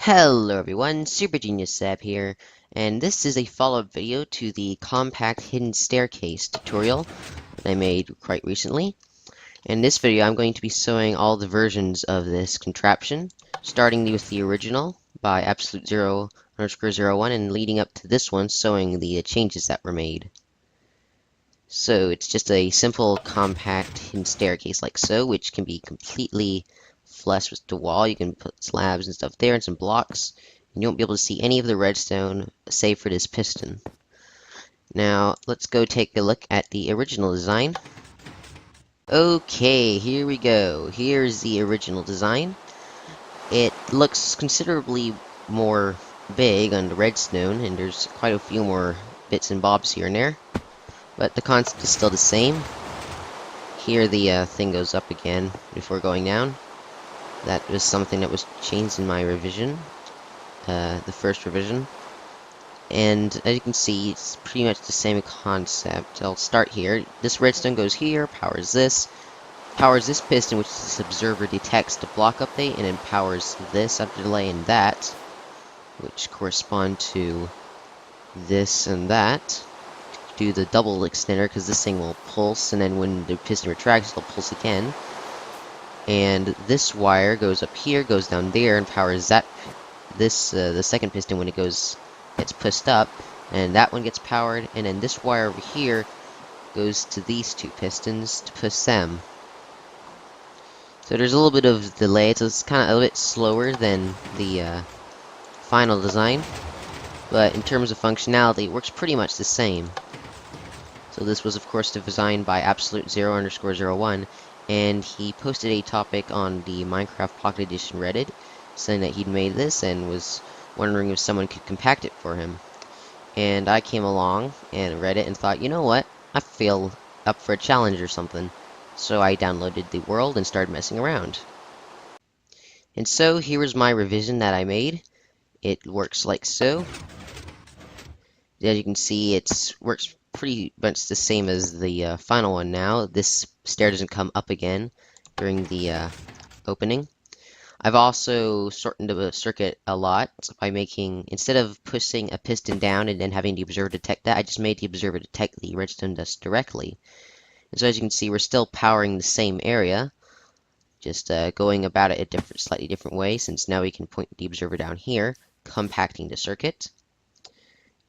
Hello everyone, Super Genius Seb here, and this is a follow-up video to the compact hidden staircase tutorial that I made quite recently. In this video I'm going to be showing all the versions of this contraption, starting with the original by absolute 0 underscore 01 and leading up to this one showing the changes that were made. So it's just a simple compact hidden staircase like so, which can be completely flush with the wall. You can put slabs and stuff there and some blocks. And you won't be able to see any of the redstone save for this piston. Now let's go take a look at the original design. Okay, here we go. Here's the original design. It looks considerably more big on the redstone, and there's quite a few more bits and bobs here and there. But the concept is still the same. Here the thing goes up again before going down. That was something that was changed in my revision, the first revision. And as you can see, it's pretty much the same concept. I'll start here. This redstone goes here, powers this piston, which this observer detects the block update, and then powers this after delay and that, which correspond to this and that. Do the double extender, because this thing will pulse, and then when the piston retracts, it'll pulse again. And this wire goes up here, goes down there, and powers that. The second piston when it gets pushed up, and that one gets powered. And then this wire over here goes to these two pistons to push them. So there's a little bit of delay, so it's kind of a little bit slower than the final design. But in terms of functionality, it works pretty much the same. So this was, of course, designed by absolute 0 underscore 01, and he posted a topic on the Minecraft Pocket Edition Reddit, saying that he'd made this and was wondering if someone could compact it for him. And I came along and read it and thought, you know what, I feel up for a challenge or something. So I downloaded the world and started messing around. And so here is my revision that I made. It works like so. As you can see, it works pretty much the same as the final one now. This stair doesn't come up again during the opening. I've also shortened the circuit a lot by making, instead of pushing a piston down and then having the observer detect that, I just made the observer detect the redstone dust directly. And so as you can see, we're still powering the same area, just going about it a slightly different way, since now we can point the observer down here, compacting the circuit.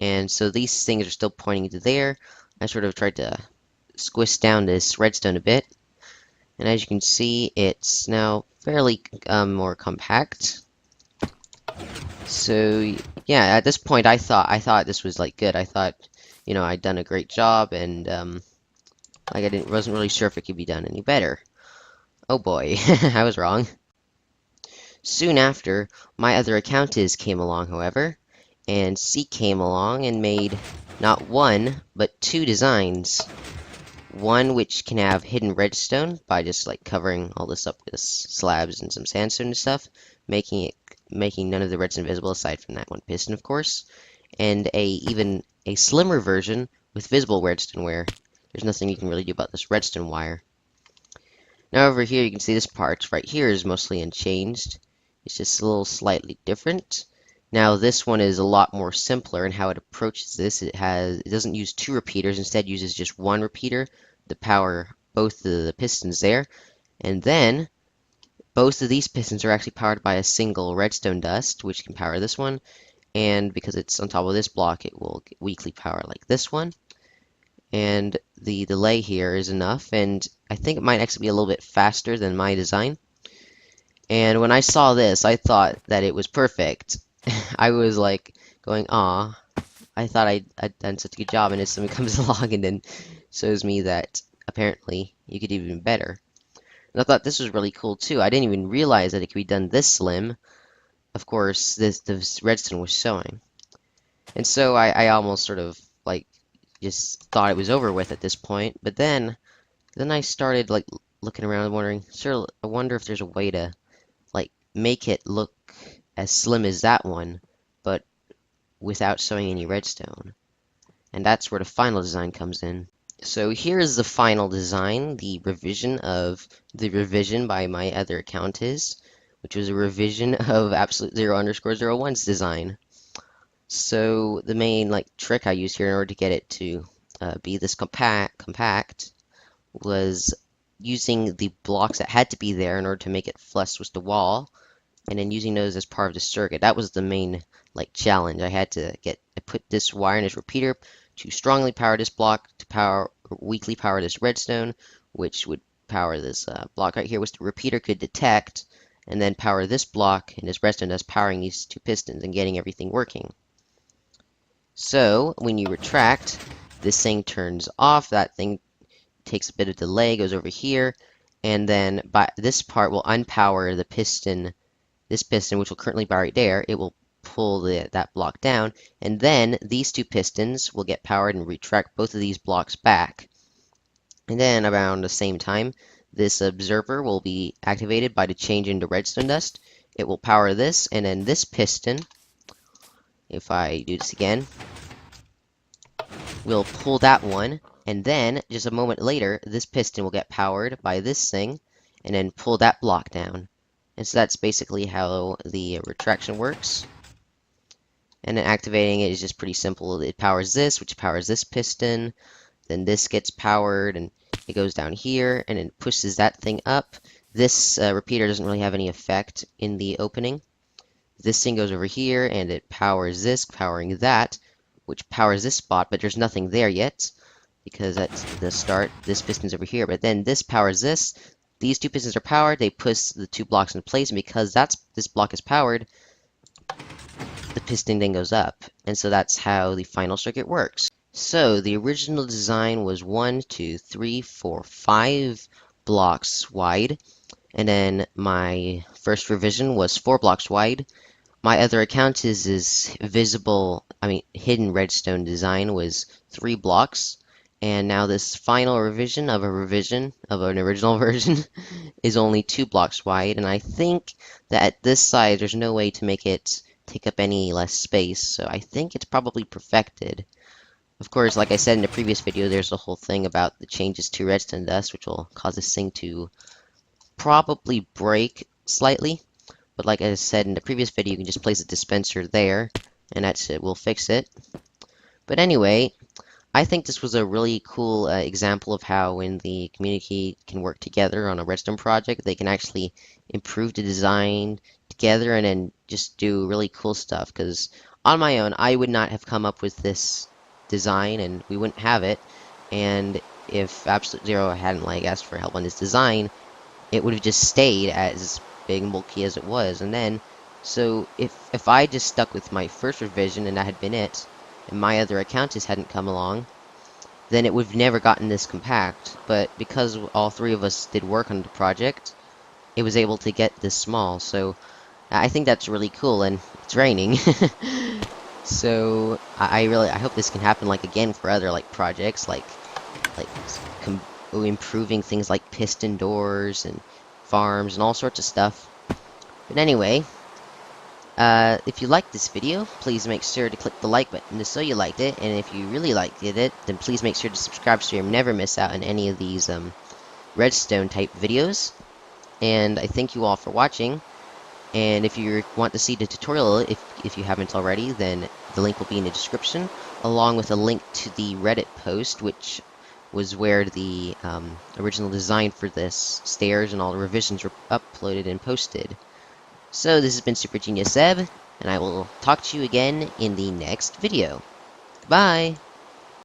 And so these things are still pointing to there. I sort of tried to squish down this redstone a bit. And as you can see, it's now fairly more compact. So yeah, at this point I thought this was like good. I thought, you know, I'd done a great job, and like wasn't really sure if it could be done any better. Oh boy, I was wrong. Soon after, my other accountants came along, however, and C came along and made not one, but two designs. One which can have hidden redstone by just like covering all this up with slabs and some sandstone and stuff, making none of the redstone visible aside from that one piston, of course. And even a slimmer version with visible redstone where there's nothing you can really do about this redstone wire. Now over here you can see this part right here is mostly unchanged. It's just a little slightly different. Now this one is a lot more simpler in how it approaches this. It doesn't use two repeaters, instead uses just one repeater to power both of the pistons there. And then both of these pistons are actually powered by a single redstone dust, which can power this one. And because it's on top of this block, it will weakly power like this one. And the delay here is enough, and I think it might actually be a little bit faster than my design. And when I saw this, I thought that it was perfect. I was like going, "Aw, I thought I'd done such a good job," and then someone comes along and then shows me that apparently you could do even better. And I thought this was really cool too. I didn't even realize that it could be done this slim. Of course, this redstone was showing. And so I almost sort of like just thought it was over with at this point. But then I started like looking around and wondering, sure, I wonder if there's a way to like make it look as slim as that one, but without showing any redstone. And that's where the final design comes in. So here is the final design, the revision by my other accountants, which was a revision of Absolute Zero underscore 01's design. So the main trick I used here in order to get it to be this compact was using the blocks that had to be there in order to make it flush with the wall, and then using those as part of the circuit. That was the main challenge. I put this wire in this repeater to strongly power this block, to weakly power this redstone, which would power this block right here, which the repeater could detect, and then power this block, and this redstone that's powering these two pistons and getting everything working. So when you retract, this thing turns off. That thing takes a bit of delay, goes over here, and then this part will unpower the piston. This piston, which will currently be right there, it will pull that block down, and then these two pistons will get powered and retract both of these blocks back. And then around the same time, this observer will be activated by the change into redstone dust. It will power this, and then this piston, if I do this again, will pull that one, and then just a moment later, this piston will get powered by this thing, and then pull that block down. And so that's basically how the retraction works. And then activating it is just pretty simple. It powers this, which powers this piston. Then this gets powered, and it goes down here, and it pushes that thing up. This repeater doesn't really have any effect in the opening. This thing goes over here, and it powers this, powering that, which powers this spot, but there's nothing there yet, because at the start, this piston's over here. But then this powers this. These two pistons are powered, they push the two blocks in place, and because this block is powered, the piston then goes up. And so that's how the final circuit works. So the original design was 1, 2, 3, 4, 5 blocks wide, and then my first revision was 4 blocks wide. My other account is hidden redstone design was 3 blocks. And now this final revision of an original version is only 2 blocks wide, and I think that at this size there's no way to make it take up any less space, so I think it's probably perfected. Of course, like I said in the previous video, there's a whole thing about the changes to redstone dust, which will cause this thing to probably break slightly, but like I said in the previous video, you can just place a dispenser there, and that's it, we'll fix it. But anyway, I think this was a really cool example of how when the community can work together on a redstone project, they can actually improve the design together and then just do really cool stuff. Because on my own, I would not have come up with this design, and we wouldn't have it. And if Absolute Zero hadn't asked for help on this design, it would have just stayed as big and bulky as it was. And then, so if I just stuck with my first revision and that had been it, and my other accountants hadn't come along, then it would have never gotten this compact. But because all 3 of us did work on the project, it was able to get this small. So I think that's really cool, and it's raining. So I hope this can happen again for other projects, improving things like piston doors and farms and all sorts of stuff. But anyway, if you liked this video, please make sure to click the like button to show you liked it, and if you really liked it, then please make sure to subscribe so you never miss out on any of these redstone type videos. And I thank you all for watching, and if you want to see the tutorial, if you haven't already, then the link will be in the description, along with a link to the Reddit post, which was where the original design for this stairs and all the revisions were uploaded and posted. So this has been Super Genius Seb, and I will talk to you again in the next video. Bye!